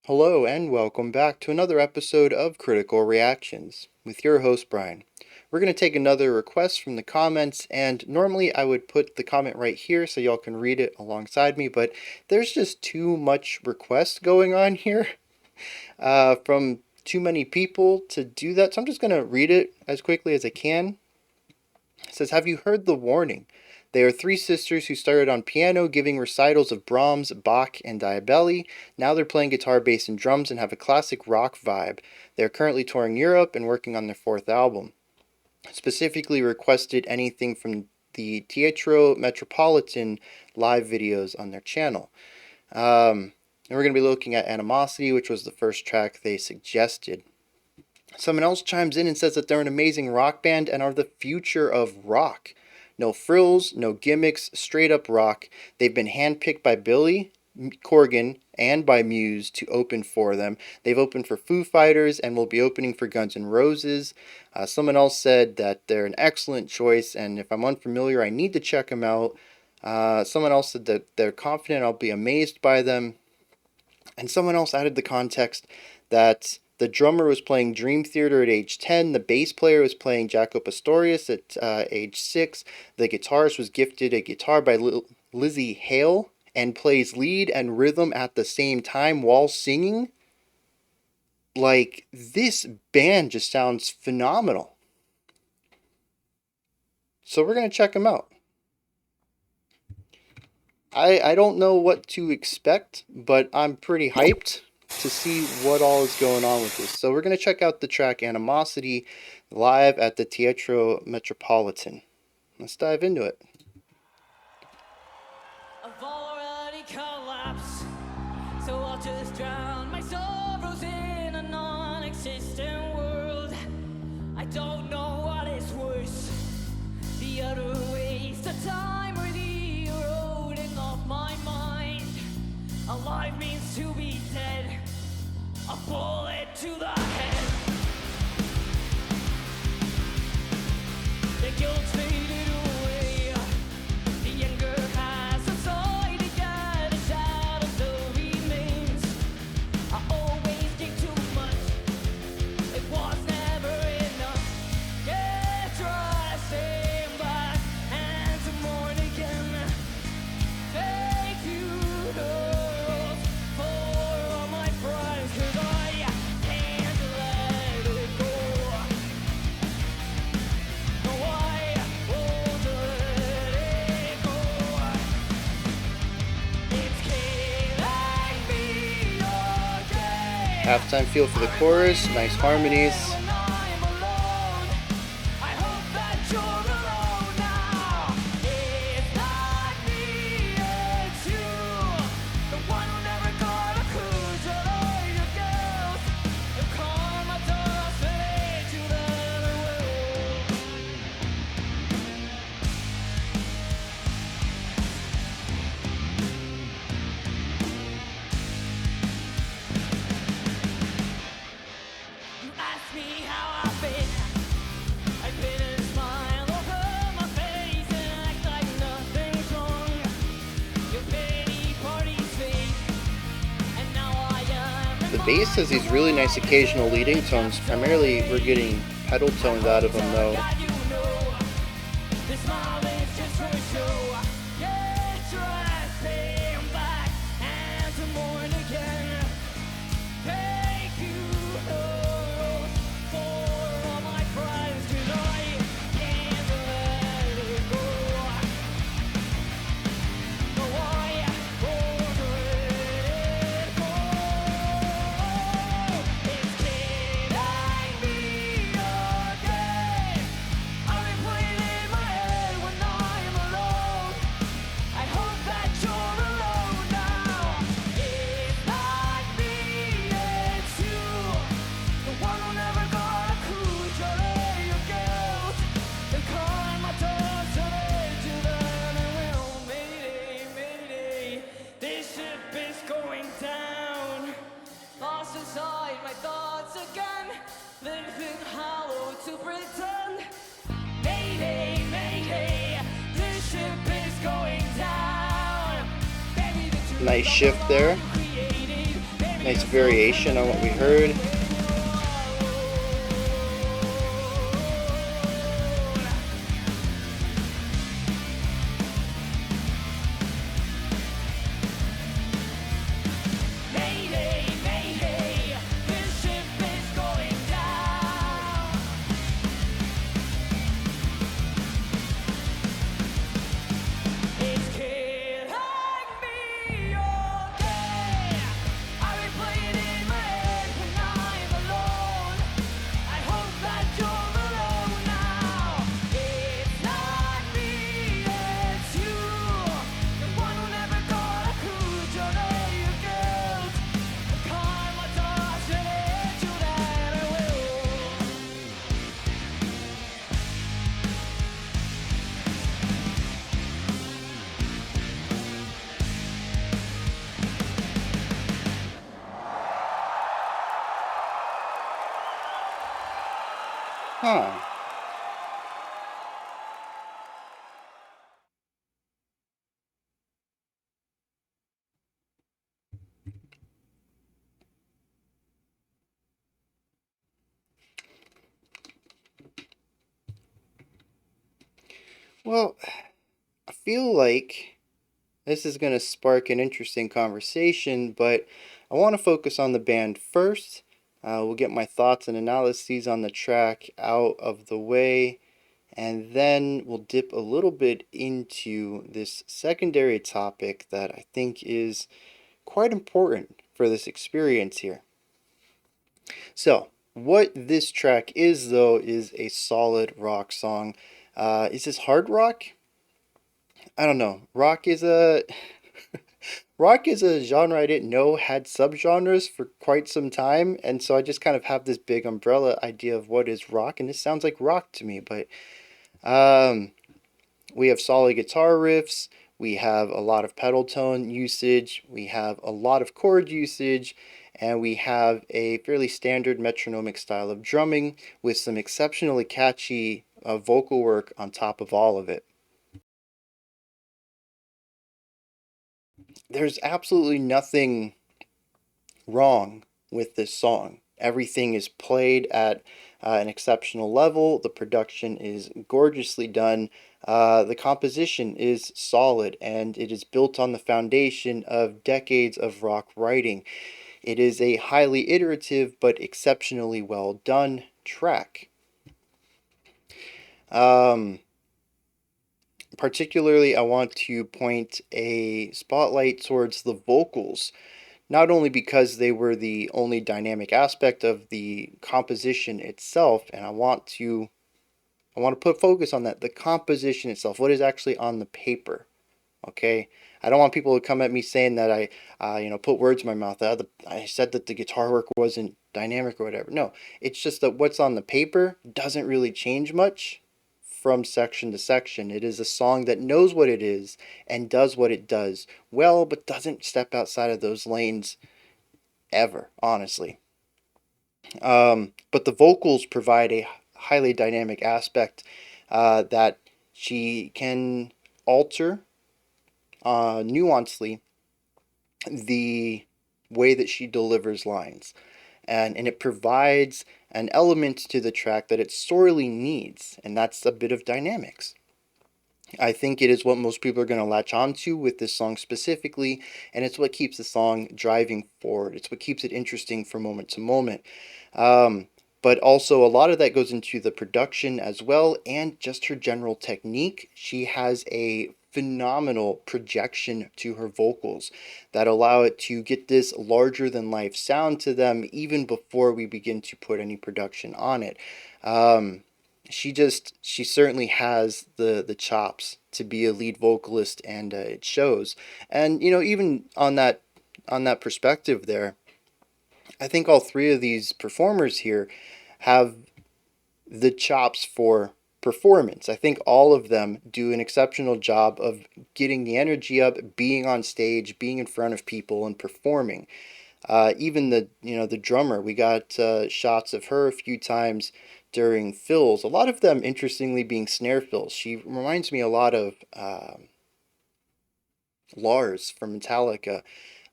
Hello and welcome back to another episode of Critical Reactions with your host Brian. We're going to take another request from the comments, and normally I would put the comment right here so y'all can read it alongside me, but there's just too much request going on here from too many people to do that, so I'm just going to read it as quickly as I can. It says, have you heard the warning? They are three sisters who started on piano, giving recitals of Brahms, Bach, and Diabelli. Now they're playing guitar, bass, and drums and have a classic rock vibe. They are currently touring Europe and working on their fourth album. Specifically requested anything from the Teatro Metropolitan live videos on their channel. And we're going to be looking at Animosity, which was the first track they suggested. Someone else chimes in and says that they're an amazing rock band and are the future of rock. No frills, no gimmicks, straight up rock. They've been handpicked by Billy Corgan and by Muse to open for them. They've opened for Foo Fighters and will be opening for Guns N' Roses. Someone else said that they're an excellent choice, and if I'm unfamiliar, I need to check them out. Someone else said that they're confident I'll be amazed by them. And someone else added the context that the drummer was playing Dream Theater at age 10. The bass player was playing Jaco Pastorius at age 6. The guitarist was gifted a guitar by Lizzie Hale and plays lead and rhythm at the same time while singing. Like, this band just sounds phenomenal. So we're going to check them out. I don't know what to expect, but I'm pretty hyped to see what all is going on with this. So we're going to check out the track Animosity live at the Teatro Metropolitan. Let's dive into it. I've already collapsed, so I'll just drown my sorrows in a non-existent world. I don't know what is worse, the utter waste of time or the eroding of my mind. Alive means to be dead, a bullet to the head. The guilt's faded away, the anger has subsided, yet the shadow still remains. I always gave too much, it was never enough. Yeah, try to stay back and to mourn again. Thank you, Lord, for all my prize, 'cause I can't let it go. No, I won't let it go. It's killing me again. Halftime feel for the chorus, nice harmonies. When I'm alone, I hope that you're alone now. It's not me, it's you, the one who never got a clue. Just your guilt, the karma does fade to the will. You ask me how I've been. I pin a smile over my face and act like nothing's wrong. Your pity party's fake, and now I am. The bass has these really nice occasional leading tones. Primarily, we're getting pedal tones out of them though. That you know, this smile is just for show. Yeah, try to stay back and to mourn again. Thank you, Lord, for all my crimes, 'cause I can't let it go. No, I won't let it go. It's killing me again. I replay it in my head when I'm alone. I hope that you're alone now. It's not me, it's you, the one who never got a clue. Just your guilt, the karma does turn to the will. Mayday, mayday, this ship is going down. Lost inside my thoughts again, living hollow to pretend. Mayday, mayday, this ship is going down. Baby, the truth Nice of shift all there. you created, baby, Nice variation on what we heard. Mayday, mayday, this ship is going down. It's killing me all day. I replay it in my head when I'm alone. I hope that you're alone now. It's not me, it's you. The one who never got a clue to lay your guilt. The karma tossed it into that I will. Huh. Well, I feel like this is going to spark an interesting conversation, but I want to focus on the band first. We'll get my thoughts and analyses on the track out of the way, and then we'll dip a little bit into this secondary topic that I think is quite important for this experience here. So, what this track is, though, is a solid rock song. Is this hard rock? I don't know. Rock is a genre I didn't know had subgenres for quite some time, and so I just kind of have this big umbrella idea of what is rock, and this sounds like rock to me. But um, we have solid guitar riffs, we have a lot of pedal tone usage, we have a lot of chord usage, and we have a fairly standard metronomic style of drumming with some exceptionally catchy vocal work on top of all of it. There's absolutely nothing wrong with this song. Everything is played at an exceptional level. The production is gorgeously done. The composition is solid, and it is built on the foundation of decades of rock writing. It is a highly iterative but exceptionally well done track. Um, Particularly, I want to point a spotlight towards the vocals, not only because they were the only dynamic aspect of the composition itself, and I want to put focus on that, the composition itself, what is actually on the paper. Okay, I don't want people to come at me saying that I put words in my mouth. I said that the guitar work wasn't dynamic or whatever. No, it's just that what's on the paper doesn't really change much from section to section. It is a song that knows what it is and does what it does well, but doesn't step outside of those lanes ever, honestly. But the vocals provide a highly dynamic aspect that she can alter nuancely the way that she delivers lines. And it provides an element to the track that it sorely needs, and that's a bit of dynamics. I think it is what most people are going to latch onto with this song specifically, and it's what keeps the song driving forward. It's what keeps it interesting from moment to moment. But also, a lot of that goes into the production as well, and just her general technique. She has a phenomenal projection to her vocals that allow it to get this larger than life sound to them even before we begin to put any production on it. Um, she certainly has the chops to be a lead vocalist, and it shows. And even on that perspective there, I think all three of these performers here have the chops for performance. I think all of them do an exceptional job of getting the energy up, being on stage, being in front of people, and performing. Even the drummer, we got shots of her a few times during fills. A lot of them, interestingly, being snare fills. She reminds me a lot of Lars from Metallica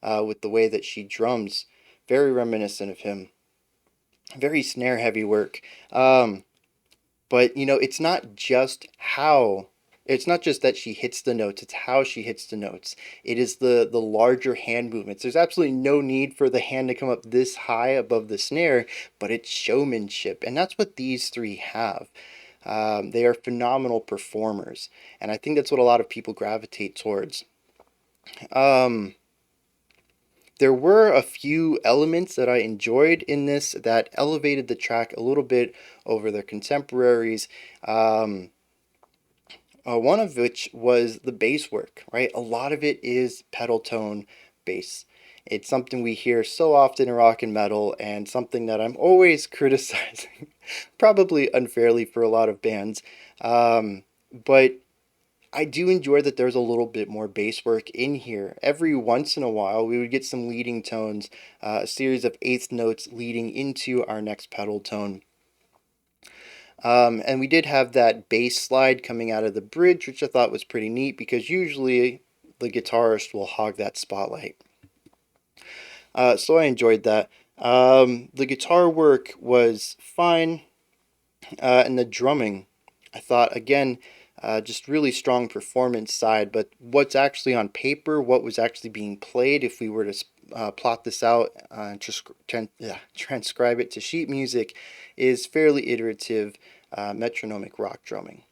with the way that she drums. very reminiscent of him. Very snare heavy work. But it's not just how. It's not just that she hits the notes, it's how she hits the notes. It is the larger hand movements. There's absolutely no need for the hand to come up this high above the snare, but it's showmanship, and that's what these three have. They are phenomenal performers, and I think that's what a lot of people gravitate towards. Um, there were a few elements that I enjoyed in this that elevated the track a little bit over their contemporaries. One of which was the bass work, right? A lot of it is pedal tone bass. It's something we hear so often in rock and metal, and something that I'm always criticizing, probably unfairly for a lot of bands. But I do enjoy that there's a little bit more bass work in here. Every once in a while, we would get some leading tones, a series of eighth notes leading into our next pedal tone. And we did have that bass slide coming out of the bridge, which I thought was pretty neat because usually the guitarist will hog that spotlight. So I enjoyed that. The guitar work was fine, and the drumming, I thought, again, just really strong performance side. But what's actually on paper, what was actually being played, if we were to plot this out and transcribe it to sheet music, is fairly iterative metronomic rock drumming.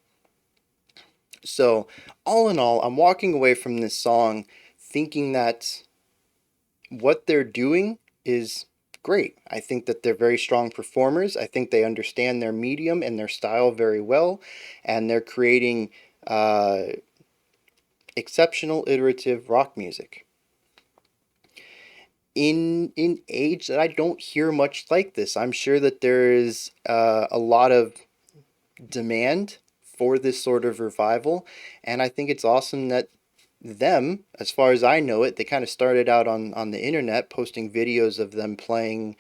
So, all in all, I'm walking away from this song thinking that what they're doing is great. I think that they're very strong performers. I think they understand their medium and their style very well, and they're creating exceptional iterative rock music. In age that I don't hear much like this, I'm sure that there is a lot of demand for this sort of revival, and I think it's awesome that them, as far as I know it, they kind of started out on the internet posting videos of them playing,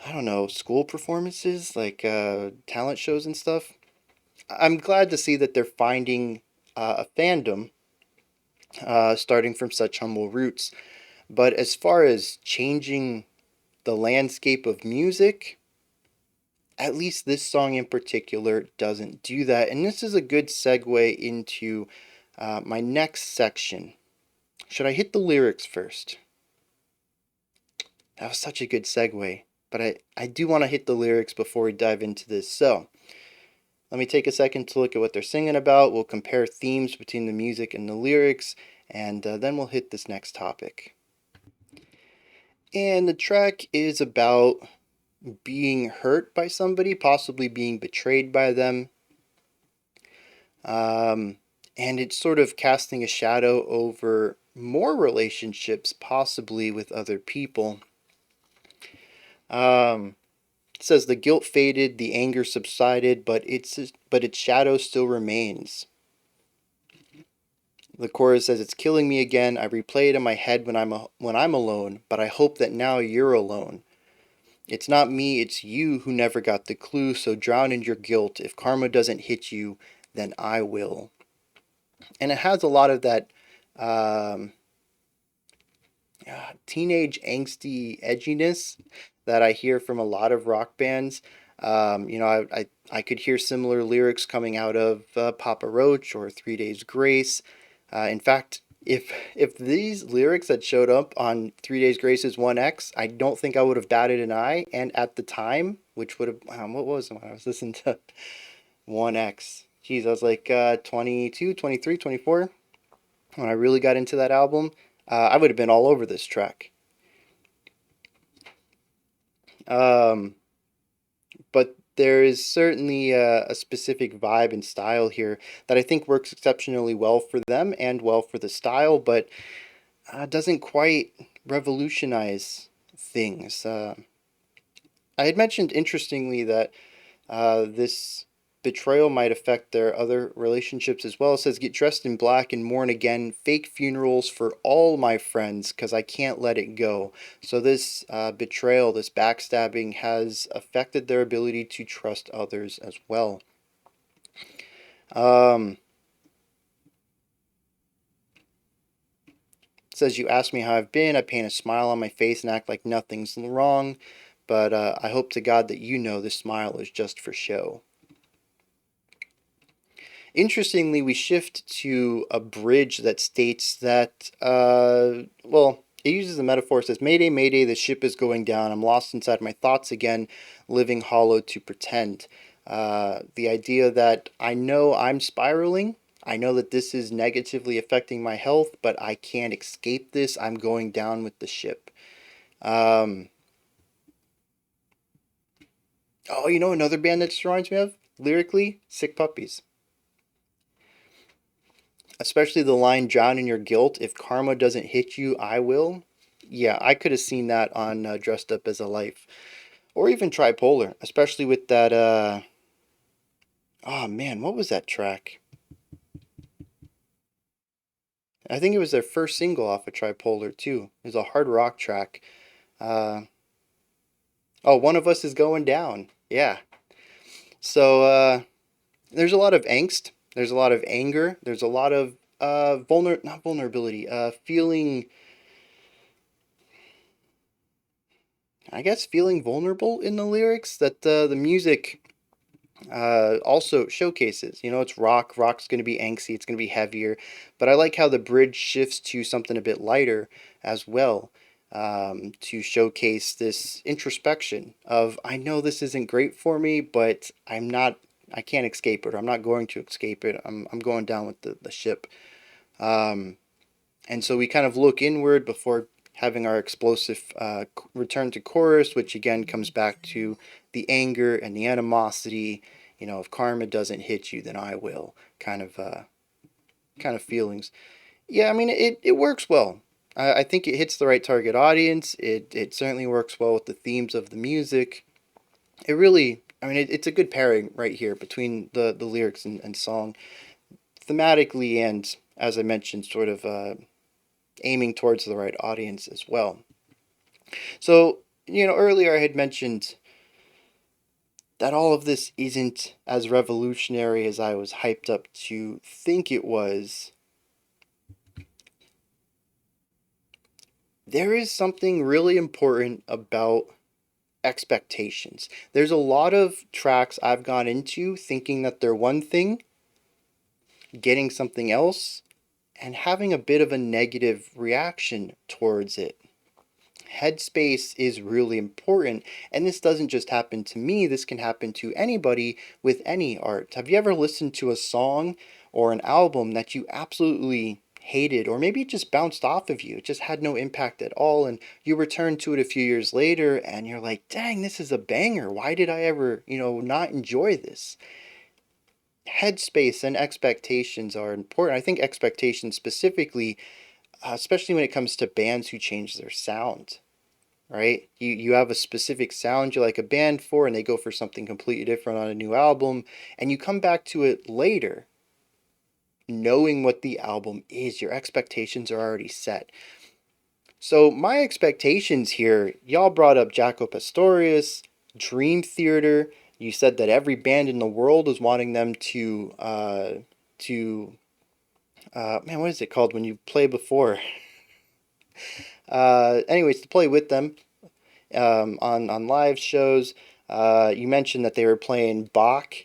I don't know, school performances, like talent shows and stuff. I'm glad to see that they're finding a fandom starting from such humble roots. But as far as changing the landscape of music, at least this song in particular doesn't do that. And this is a good segue into my next section. Should I hit the lyrics first? That was such a good segue, but I do want to hit the lyrics before we dive into this. So, let me take a second to look at what they're singing about. We'll compare themes between the music and the lyrics, and then we'll hit this next topic. And the track is about being hurt by somebody, possibly being betrayed by them. And it's sort of casting a shadow over more relationships, possibly with other people. It says the guilt faded, the anger subsided, but its shadow still remains. The chorus says, "It's killing me again. I replay it in my head when I'm alone, but I hope that now you're alone. It's not me, it's you who never got the clue, so drown in your guilt. If karma doesn't hit you, then I will." And it has a lot of that teenage angsty edginess that I hear from a lot of rock bands. I could hear similar lyrics coming out of Papa Roach or 3 Days Grace. In fact, if these lyrics had showed up on 3 Days Grace's 1X, I don't think I would have batted an eye. And at the time, which would have, what was it when I was listening to 1X? Jeez, I was like 22, 23, 24 when I really got into that album. I would have been all over this track. But there is certainly a specific vibe and style here that I think works exceptionally well for them and well for the style, but doesn't quite revolutionize things. I had mentioned interestingly that this betrayal might affect their other relationships as well. It says, "Get dressed in black and mourn again. Fake funerals for all my friends, 'cause I can't let it go." So this betrayal, this backstabbing has affected their ability to trust others as well. It says, "You ask me how I've been, I paint a smile on my face and act like nothing's wrong, but I hope to God that you know this smile is just for show." Interestingly, we shift to a bridge that states that, well, it uses a metaphor. It says, "Mayday, mayday, the ship is going down. I'm lost inside my thoughts again, living hollow to pretend." The idea that I know I'm spiraling. I know that this is negatively affecting my health, but I can't escape this. I'm going down with the ship. Um, oh, you know another band that this reminds me of? Lyrically, Sick Puppies. Especially the line, "Drown in your guilt. If karma doesn't hit you, I will." Yeah, I could have seen that on Dressed Up as a Life. Or even Tripolar, especially with that, oh man, what was that track? I think it was their first single off of Tripolar too. It was a hard rock track. Uh, oh, One of Us is Going Down. Yeah. So there's a lot of angst. There's a lot of anger. There's a lot of not vulnerability. Feeling, I guess, feeling vulnerable in the lyrics that the music also showcases. You know, it's rock. Rock's going to be angsty. It's going to be heavier. But I like how the bridge shifts to something a bit lighter as well, to showcase this introspection of, I know this isn't great for me, but I can't escape it, or I'm not going to escape it. I'm going down with the ship. Um, and so we kind of look inward before having our explosive return to chorus, which again comes back to the anger and the animosity. You know, if karma doesn't hit you, then I will. Kind of feelings. Yeah, I mean, it works well. I think it hits the right target audience. It certainly works well with the themes of the music. It really, I mean, it's a good pairing right here between the lyrics and song, thematically, and as I mentioned, sort of aiming towards the right audience as well. So, you know, earlier I had mentioned that all of this isn't as revolutionary as I was hyped up to think it was. There is something really important about expectations. There's a lot of tracks I've gone into thinking that they're one thing, getting something else, and having a bit of a negative reaction towards it. Headspace is really important, and this doesn't just happen to me, this can happen to anybody with any art. Have you ever listened to a song or an album that you absolutely hated, or maybe it just bounced off of you, it just had no impact at all, and you return to it a few years later and you're like, dang, this is a banger, why did I ever, not enjoy this? Headspace and expectations are important. I think expectations specifically, especially when it comes to bands who change their sound, right? You have a specific sound you like a band for, and they go for something completely different on a new album, and you come back to it later knowing what the album is. Your expectations are already set. So my expectations here, y'all brought up Jaco Pastorius, Dream Theater. You said that every band in the world is wanting them to man, what is it called when you play before? Anyways, to play with them on live shows. You mentioned that they were playing Bach.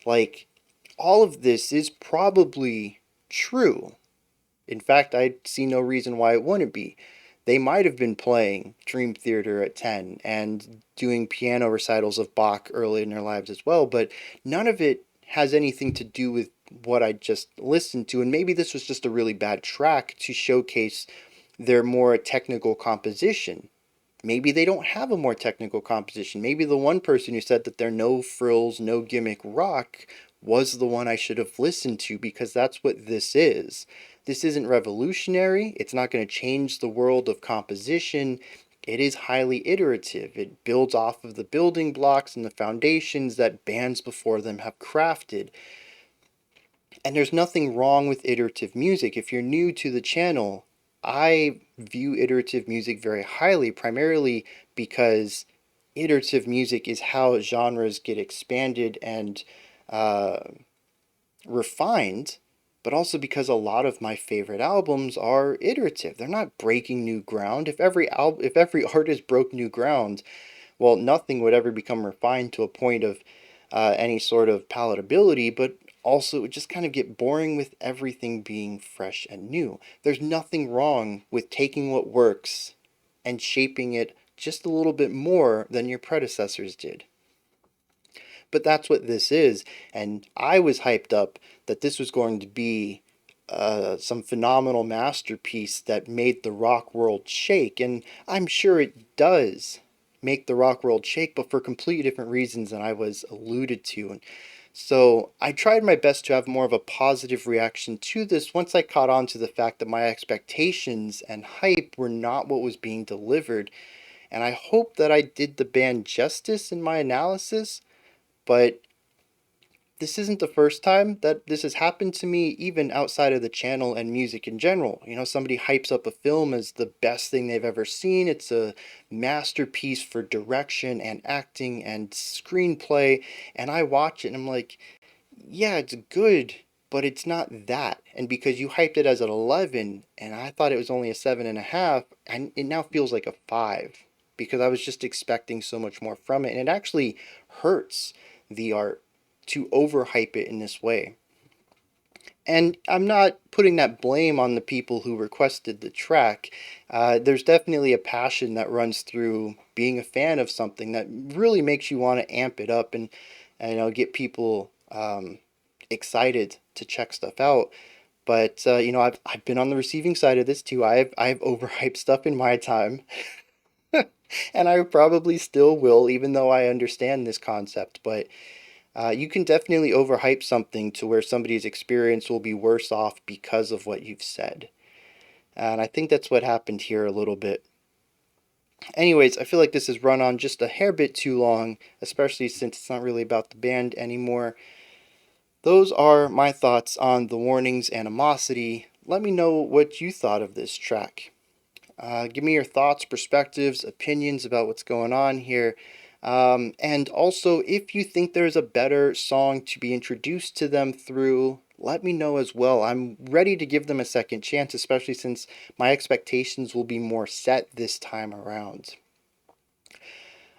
Like, all of this is probably true. In fact, I see no reason why it wouldn't be. They might have been playing Dream Theater at 10 and doing piano recitals of Bach early in their lives as well, but none of it has anything to do with what I just listened to. And maybe this was just a really bad track to showcase their more technical composition. Maybe they don't have a more technical composition. Maybe the one person who said that they're no frills, no gimmick rock was the one I should have listened to, because that's what this is. This isn't revolutionary. It's not going to change the world of composition. It is highly iterative. It builds off of the building blocks and the foundations that bands before them have crafted. And there's nothing wrong with iterative music. If you're new to the channel, I view iterative music very highly, primarily because iterative music is how genres get expanded and refined but also because a lot of my favorite albums are iterative. They're not breaking new ground. If every artist broke new ground, well, nothing would ever become refined to a point of any sort of palatability, but also it would just kind of get boring with everything being fresh and new. There's nothing wrong with taking what works and shaping it just a little bit more than your predecessors did. But that's what this is, and I was hyped up that this was going to be some phenomenal masterpiece that made the rock world shake, and I'm sure it does make the rock world shake, but for completely different reasons than I was alluded to. And so I tried my best to have more of a positive reaction to this once I caught on to the fact that my expectations and hype were not what was being delivered. And I hope that I did the band justice in my analysis, but this isn't the first time that this has happened to me, even outside of the channel and music in general. You know, somebody hypes up a film as the best thing they've ever seen. It's a masterpiece for direction and acting and screenplay. And I watch it and I'm like, yeah, it's good, but it's not that. And because you hyped it as an 11 and I thought it was only a 7.5, and it now feels like a 5 because I was just expecting so much more from it. And it actually hurts the art to overhype it in this way. And I'm not putting that blame on the people who requested the track. There's definitely a passion that runs through being a fan of something that really makes you want to amp it up and you know, get people excited to check stuff out. But you know, I've been on the receiving side of this too. I've overhyped stuff in my time, and I probably still will, even though I understand this concept. But you can definitely overhype something to where somebody's experience will be worse off because of what you've said. And I think that's what happened here a little bit. Anyways, I feel like this has run on just a hair bit too long, especially since it's not really about the band anymore. Those are my thoughts on The Warning's Animosity. Let me know what you thought of this track. Give me your thoughts, perspectives, opinions about what's going on here. And also, if you think there's a better song to be introduced to them through, let me know as well. I'm ready to give them a second chance, especially since my expectations will be more set this time around.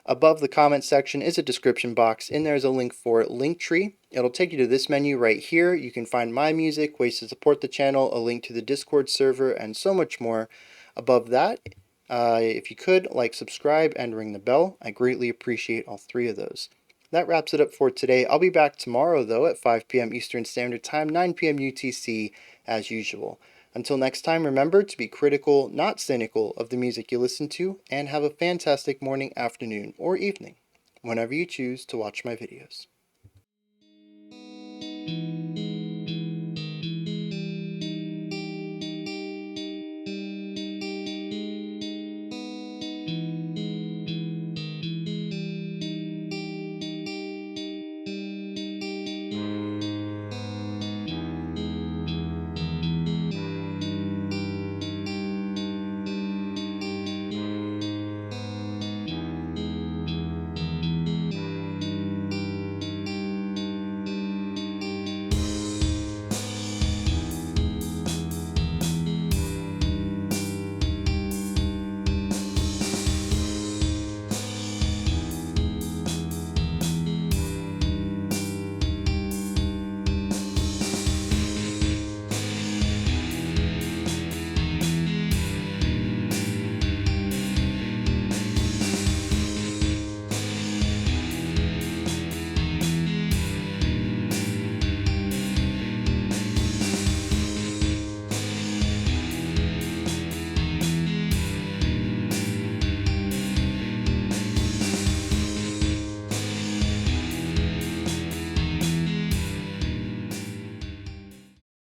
Above the comment section is a description box, and there's a link for Linktree. It'll take you to this menu right here. You can find my music, ways to support the channel, a link to the Discord server, and so much more. Above that, if you could, like, subscribe, and ring the bell. I greatly appreciate all three of those. That wraps it up for today. I'll be back tomorrow, though, at 5 p.m. Eastern Standard Time, 9 p.m. UTC, as usual. Until next time, remember to be critical, not cynical, of the music you listen to, and have a fantastic morning, afternoon, or evening, whenever you choose to watch my videos.